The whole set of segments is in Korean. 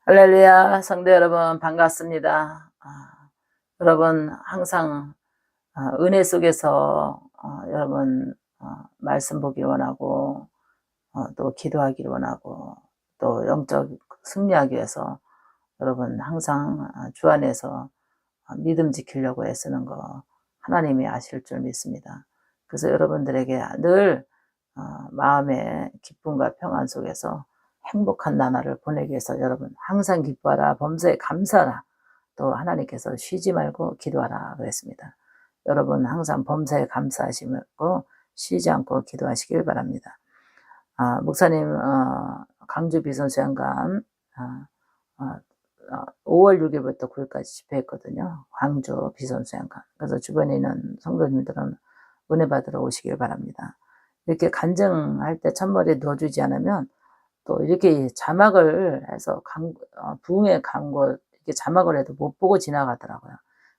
할렐루야, 성도 여러분, 반갑습니다. 여러분, 항상 은혜 속에서 여러분 말씀 보기를 원하고, 또 기도하기를 원하고, 또 영적 승리하기 위해서 여러분 항상 주 안에서 믿음 지키려고 애쓰는 거 하나님이 아실 줄 믿습니다. 그래서 여러분들에게 늘 마음의 기쁨과 평안 속에서 행복한 나날을 보내기 위해서 여러분 항상 기뻐하라, 범사에 감사하라, 또 하나님께서 쉬지 말고 기도하라 그랬습니다. 여러분 항상 범사에 감사하시고 쉬지 않고 기도하시길 바랍니다. 목사님 강주 비선수양관 5월 6일부터 9일까지 집회했거든요. 광주 비선수양관. 그래서 주변에 있는 성도님들은 은혜 받으러 오시길 바랍니다. 이렇게 간증할 때 첫머리에 넣어주지 않으면 또 이렇게 자막을 해서 부흥의 광고 이렇게 자막을 해도 못 보고 지나가더라고요.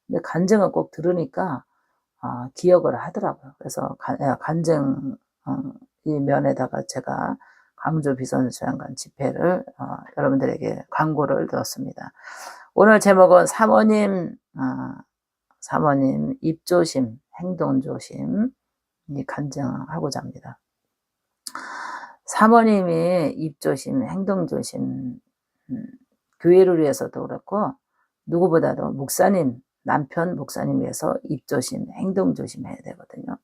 근데 간증은 꼭 들으니까 기억을 하더라고요. 그래서 간증 이 면에다가 제가 광주 비선수양관 집회를 여러분들에게 광고를 넣었습니다. 오늘 제목은 사모님 입조심, 행동조심 이 간증하고자 합니다. 사모님이 입조심, 행동조심, 교회를 위해서도 그렇고 누구보다도 목사님, 남편 목사님 위해서 입조심, 행동조심 해야 되거든요.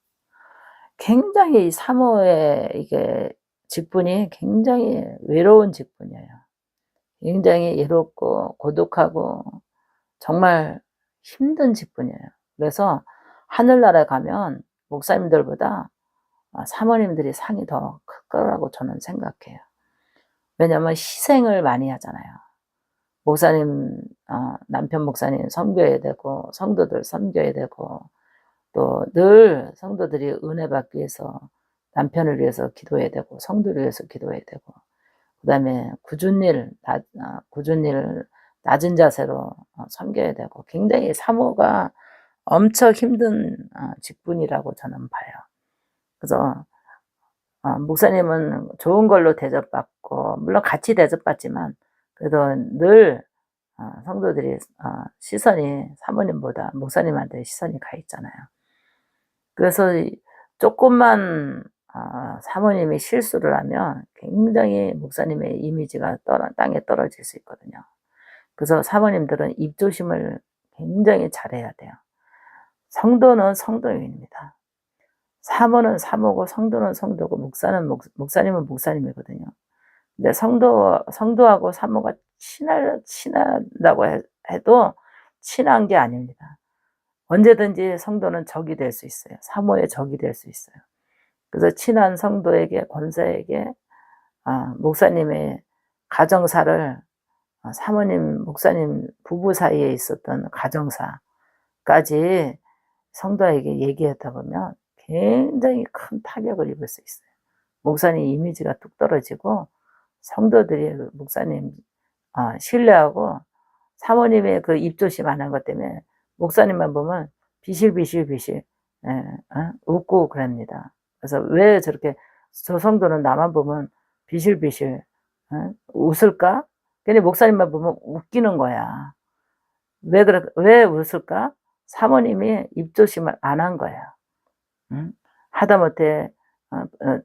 굉장히 사모의 이게 직분이 굉장히 외로운 직분이에요. 굉장히 외롭고 고독하고 정말 힘든 직분이에요. 그래서 하늘나라에 가면 목사님들보다 사모님들이 상이 더 클 거라고 저는 생각해요. 왜냐하면 희생을 많이 하잖아요. 목사님, 남편 목사님 섬겨야 되고 성도들 섬겨야 되고 또 늘 성도들이 은혜 받기 위해서 남편을 위해서 기도해야 되고 성도를 위해서 기도해야 되고 그 다음에 굳은 일 낮은 자세로 섬겨야 되고 굉장히 사모가 엄청 힘든 직분이라고 저는 봐요. 그래서 목사님은 좋은 걸로 대접받고 물론 같이 대접받지만 그래도 늘 성도들이 시선이 사모님보다 목사님한테 시선이 가 있잖아요. 그래서 조금만 사모님이 실수를 하면 굉장히 목사님의 이미지가 땅에 떨어질 수 있거든요. 그래서 사모님들은 입조심을 굉장히 잘해야 돼요. 성도는 성도인입니다. 사모는 사모고 성도는 성도고 목사님은 목사님이거든요. 근데 성도하고 사모가 친하다고 해도 친한 게 아닙니다. 언제든지 성도는 적이 될 수 있어요. 사모의 적이 될 수 있어요. 그래서 친한 성도에게 권사에게 목사님의 가정사를 사모님 목사님 부부 사이에 있었던 가정사까지 성도에게 얘기하다 보면 굉장히 큰 타격을 입을 수 있어요. 목사님 이미지가 뚝 떨어지고 성도들이 목사님 신뢰하고 사모님의 그 입조심 안 한 것 때문에 목사님만 보면 비실비실 웃고 그럽니다. 그래서 왜 저렇게 저 성도는 나만 보면 비실비실 웃을까? 근데 목사님만 보면 웃기는 거야. 왜 웃을까? 사모님이 입조심을 안 한 거야. 하다못해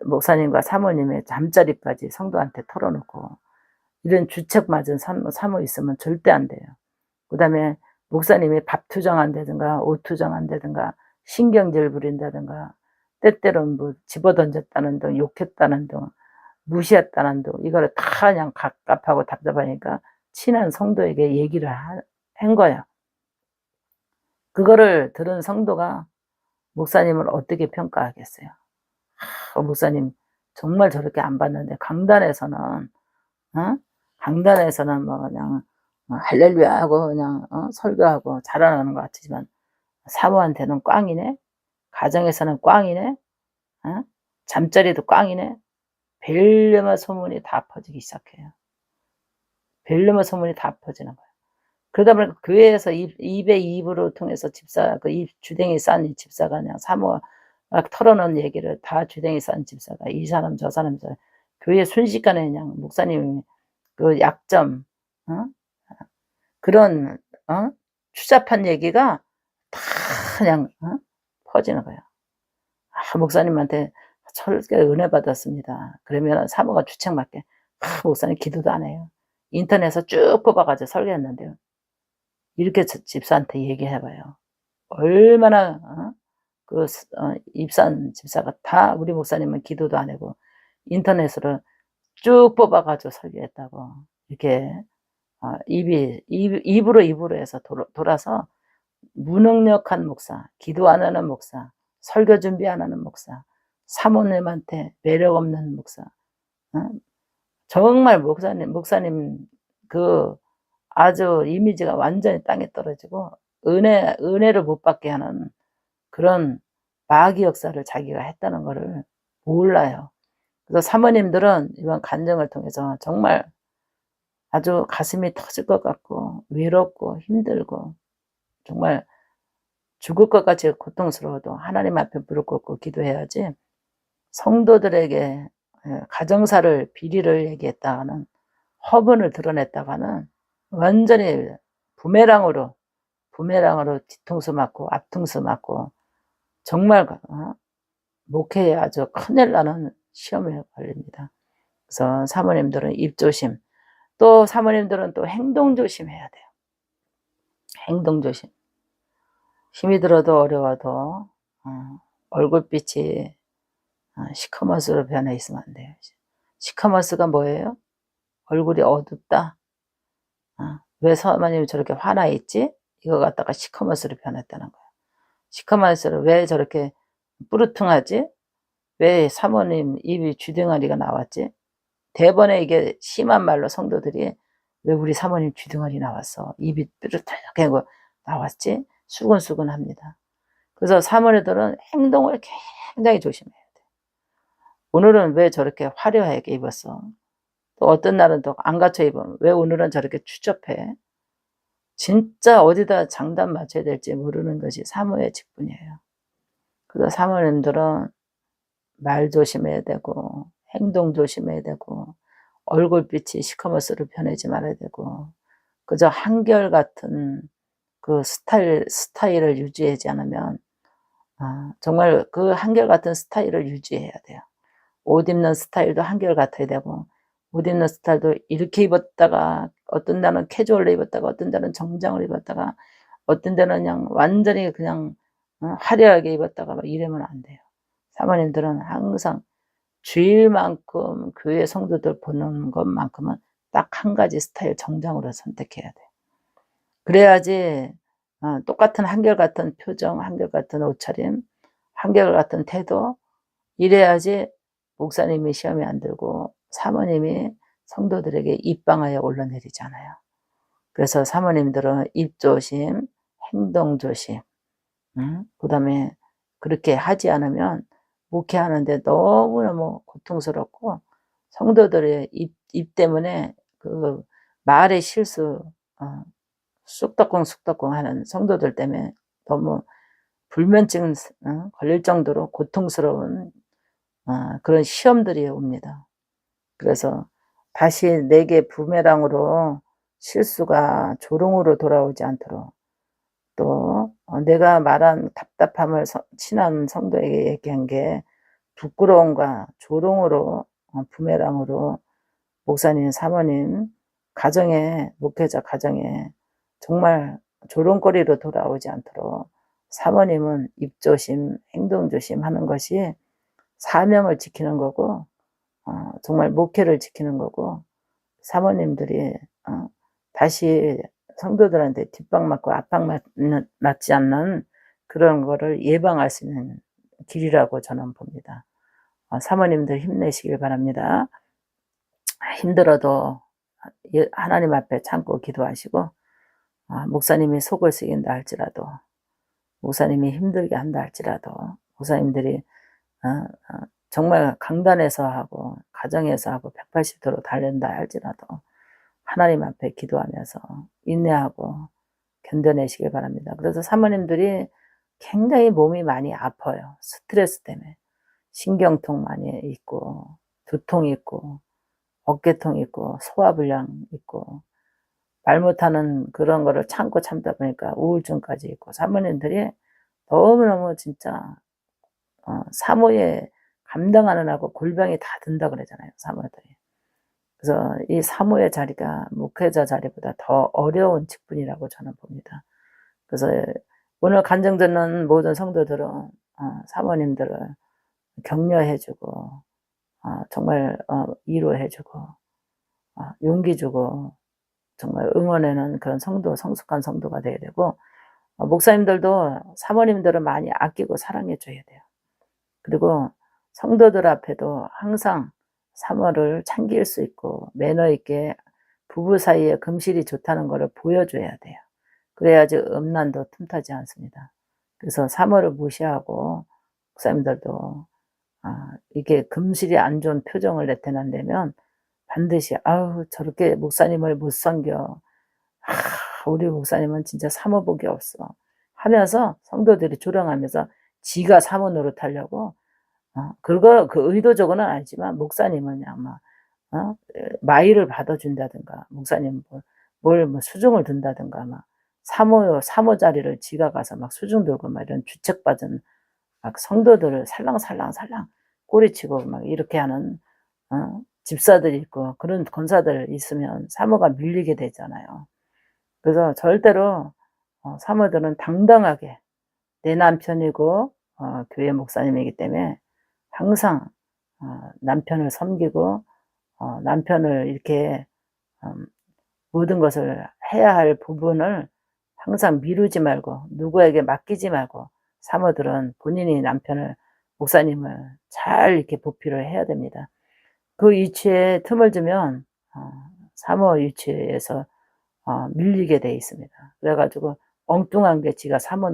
목사님과 사모님의 잠자리까지 성도한테 털어놓고 이런 주책 맞은 사모 있으면 절대 안 돼요. 그 다음에 목사님이 밥 투정한다든가 옷 투정한다든가 신경질 부린다든가 때때로는 뭐 집어던졌다는 등 욕했다는 등 무시했다는 등 이거를 다 그냥 갑갑하고 답답하니까 친한 성도에게 얘기를 한 거야. 그거를 들은 성도가 목사님을 어떻게 평가하겠어요? 목사님 정말 저렇게 안 봤는데 강단에서는 뭐 그냥 할렐루야 하고 그냥 설교하고 자라나는 것 같지만 사모한테는 꽝이네. 가정에서는 꽝이네. 잠자리도 꽝이네. 벨레마 소문이 다 퍼지기 시작해요. 벨레마 소문이 다 퍼지는 거예요. 그러다 보니까 교회에서 입에 입으로 통해서 그 입 주댕이 싼 이 집사가 그냥 사모가 털어놓은 얘기를 다 주댕이 싼 집사가 이 사람 저 사람 교회 순식간에 그냥 목사님이 그 약점 어? 그런 추잡한 얘기가 다 그냥 퍼지는 거예요. 목사님한테 설교 은혜 받았습니다. 그러면 사모가 주책맞게 목사님 기도도 안 해요. 인터넷에서 쭉 뽑아가지고 설교했는데요. 이렇게 집사한테 얘기해 봐요. 얼마나 입산 집사가 다 우리 목사님은 기도도 안 하고 인터넷으로 쭉 뽑아가지고 설교했다고 이렇게 입으로 해서 돌아서 무능력한 목사, 기도 안 하는 목사, 설교 준비 안 하는 목사, 사모님한테 매력 없는 목사, 정말 목사님 그 아주 이미지가 완전히 땅에 떨어지고 은혜를 못 받게 하는 그런 마귀 역사를 자기가 했다는 것을 몰라요. 그래서 사모님들은 이번 간증을 통해서 정말 아주 가슴이 터질 것 같고 외롭고 힘들고 정말 죽을 것 같이 고통스러워도 하나님 앞에 무릎 꿇고 기도해야지 성도들에게 가정사를 비리를 얘기했다가는 허분을 드러냈다가는 완전히 부메랑으로 뒤통수 맞고 앞통수 맞고 정말 목회에 아주 큰일 나는 시험에 걸립니다. 그래서 사모님들은 입조심, 또 사모님들은 또 행동조심해야 돼요. 행동조심. 힘이 들어도 어려워도 얼굴빛이 시커먼스로 변해 있으면 안 돼요. 시커먼스가 뭐예요? 얼굴이 어둡다. 왜 사모님이 저렇게 화나 있지? 이거 갖다가 시커먼스로 변했다는 거예요. 시커먼스로 왜 저렇게 뿌르퉁하지? 왜 사모님 입이 주둥아리가 나왔지? 대번에 이게 심한 말로 성도들이 왜 우리 사모님 주둥아리 나왔어? 입이 뾰루하게 나왔지? 수근수근 합니다. 그래서 사모님들은 행동을 굉장히 조심해야 돼. 오늘은 왜 저렇게 화려하게 입었어? 또 어떤 날은 또 안 갖춰 입으면 왜 오늘은 저렇게 추접해? 진짜 어디다 장단 맞춰야 될지 모르는 것이 사모의 직분이에요. 그래서 사모님들은 말 조심해야 되고 행동 조심해야 되고 얼굴빛이 시커먼스로 변하지 말아야 되고 그저 한결같은 그 스타일을 유지하지 않으면 정말 그 한결같은 스타일을 유지해야 돼요. 옷 입는 스타일도 한결같아야 되고 옷 입는 스타일도 이렇게 입었다가 어떤 날은 캐주얼로 입었다가 어떤 날은 정장을 입었다가 어떤 데는 그냥 완전히 그냥 화려하게 입었다가 막 이러면 안 돼요. 사모님들은 항상 주일만큼 교회 성도들 보는 것만큼은 딱 한 가지 스타일 정장으로 선택해야 돼. 그래야지 똑같은 한결같은 표정, 한결같은 옷차림, 한결같은 태도 이래야지 목사님이 시험에 안 들고 사모님이 성도들에게 입방하여 올라내리잖아요. 그래서 사모님들은 입조심, 행동조심, 그 다음에 그렇게 하지 않으면 목회하는데 너무너무 고통스럽고 성도들의 입 때문에 그 말의 실수 쑥덕궁 하는 성도들 때문에 너무 불면증 걸릴 정도로 고통스러운 그런 시험들이 옵니다. 그래서 다시 내게 부메랑으로 실수가 조롱으로 돌아오지 않도록 또 내가 말한 답답함을 친한 성도에게 얘기한 게 부끄러움과 조롱으로 부메랑으로 목사님, 사모님, 가정에 목회자 가정에 정말 조롱거리로 돌아오지 않도록 사모님은 입조심, 행동조심 하는 것이 사명을 지키는 거고 정말 목회를 지키는 거고 사모님들이 다시 성도들한테 뒷방 맞고 앞방 맞지 않는 그런 거를 예방할 수 있는 길이라고 저는 봅니다. 사모님들 힘내시길 바랍니다. 힘들어도 하나님 앞에 참고 기도하시고 목사님이 속을 쓰긴다 할지라도 목사님이 힘들게 한다 할지라도 목사님들이 정말 강단에서 하고 가정에서 하고 180도로 달린다 할지라도 하나님 앞에 기도하면서 인내하고 견뎌내시길 바랍니다. 그래서 사모님들이 굉장히 몸이 많이 아파요. 스트레스 때문에 신경통 많이 있고 두통 있고 어깨통 있고 소화불량 있고 말 못하는 그런 거를 참고 참다 보니까 우울증까지 있고, 사모님들이 너무너무 진짜 사모에 감당하느라고 골병이 다 든다 그러잖아요, 사모들이. 그래서 이 사모의 자리가 목회자 자리보다 더 어려운 직분이라고 저는 봅니다. 그래서 오늘 간증 듣는 모든 성도들은 사모님들을 격려해주고 정말 위로해주고 용기주고 정말 응원하는 그런 성도, 성숙한 성도가 되어야 되고, 목사님들도 사모님들을 많이 아끼고 사랑해줘야 돼요. 그리고 성도들 앞에도 항상 사모를 참길 수 있고 매너 있게 부부 사이에 금실이 좋다는 것을 보여줘야 돼요. 그래야지 음란도 틈타지 않습니다. 그래서 사모를 무시하고 목사님들도 이게 금실이 안 좋은 표정을 나타낸다면 반드시 아우 저렇게 목사님을 못 섬겨, 우리 목사님은 진짜 사모복이 없어 하면서 성도들이 조롱하면서 지가 사모 노릇하려고 그거 그 의도적으로는 아니지만 목사님은 아마 마이를 받아준다든가 목사님 뭘 수중을 든다든가 막 사모 자리를 지가 가서 막 수중 들고 막 이런 주책받은 막 성도들을 살랑살랑 꼬리치고 막 이렇게 하는 집사들이 있고 그런 권사들 있으면 사모가 밀리게 되잖아요. 그래서 절대로 사모들은 당당하게 내 남편이고 교회 목사님이기 때문에 항상 남편을 섬기고 남편을 이렇게 모든 것을 해야 할 부분을 항상 미루지 말고 누구에게 맡기지 말고 사모들은 본인이 남편을 목사님을 잘 이렇게 보필을 해야 됩니다. 그 위치에 틈을 주면 사모 위치에서 밀리게 돼 있습니다. 그래가지고 엉뚱한 게 지가 사모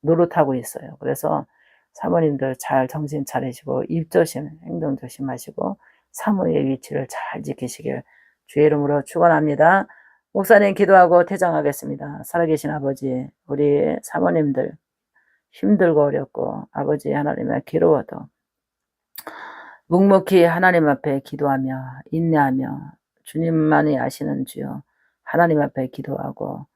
노릇하고 있어요. 그래서 사모님들 잘 정신 차리시고 입 조심, 행동 조심하시고 사모의 위치를 잘 지키시길 주의 이름으로 축원합니다. 목사님 기도하고 퇴장하겠습니다. 살아계신 아버지, 우리 사모님들 힘들고 어렵고 아버지 하나님의 괴로워도 묵묵히 하나님 앞에 기도하며 인내하며 주님만이 아시는 주여 하나님 앞에 기도하고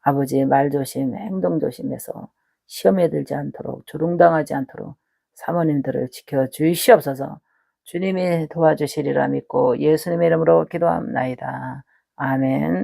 아버지의 말 조심, 행동 조심해서 시험에 들지 않도록 조롱당하지 않도록 사모님들을 지켜주시옵소서. 주님이 도와주시리라 믿고 예수님의 이름으로 기도합나이다. 아멘.